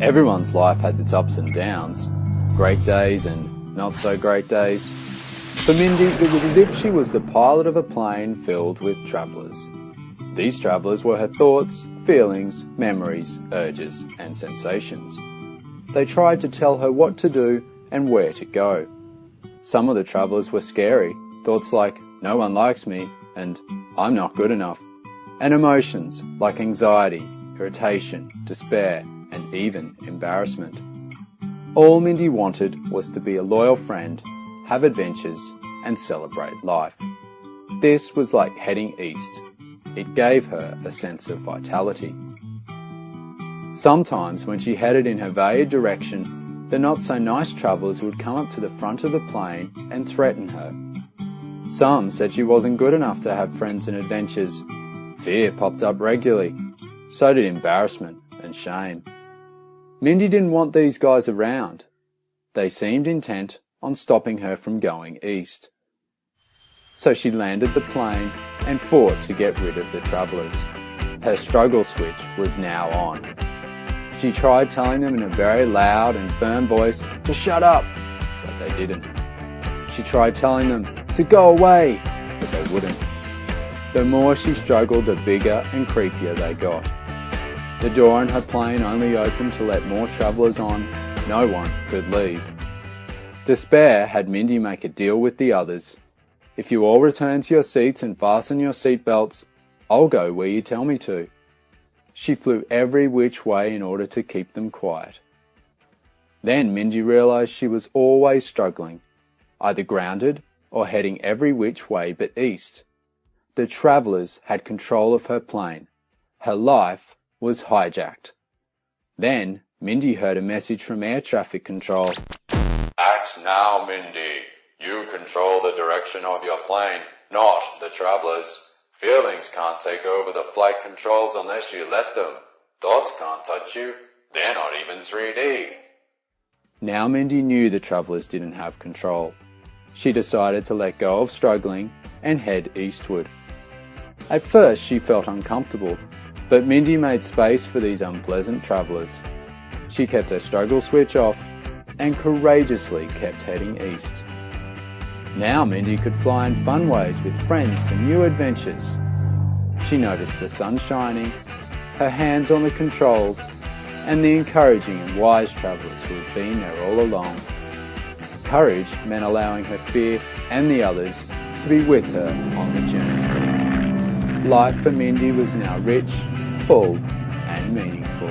Everyone's life has its ups and downs, great days and not so great days. For Mindy, it was as if she was the pilot of a plane filled with travellers. These travellers were her thoughts, feelings, memories, urges and sensations. They tried to tell her what to do and where to go. Some of the travellers were scary, thoughts like, no one likes me and I'm not good enough, and emotions like anxiety, irritation, despair, and even embarrassment. All Mindy wanted was to be a loyal friend, have adventures, and celebrate life. This was like heading east. It gave her a sense of vitality. Sometimes when she headed in her valued direction, the not-so-nice travellers would come up to the front of the plane and threaten her. Some said she wasn't good enough to have friends and adventures. Fear popped up regularly. So did embarrassment and shame. Mindy didn't want these guys around. They seemed intent on stopping her from going east. So she landed the plane and fought to get rid of the travellers. Her struggle switch was now on. She tried telling them in a very loud and firm voice to shut up, but they didn't. She tried telling them to go away, but they wouldn't. The more she struggled, the bigger and creepier they got. The door in her plane only opened to let more travellers on. No one could leave. Despair had Mindy make a deal with the others. If you all return to your seats and fasten your seatbelts, I'll go where you tell me to. She flew every which way in order to keep them quiet. Then Mindy realised she was always struggling, either grounded or heading every which way but east. The travellers had control of her plane. Her life was hijacked. Then Mindy heard a message from air traffic control. Act now, Mindy. You control the direction of your plane, not the travellers. Feelings can't take over the flight controls unless you let them. Thoughts can't touch you. They're not even 3D. Now Mindy knew the travellers didn't have control. She decided to let go of struggling and head eastward. At first she felt uncomfortable, but Mindy made space for these unpleasant travellers. She kept her struggle switch off and courageously kept heading east. Now Mindy could fly in fun ways with friends to new adventures. She noticed the sun shining, her hands on the controls, and the encouraging and wise travellers who had been there all along. Courage meant allowing her fear and the others to be with her on the journey. Life for Mindy was now rich, full, and meaningful.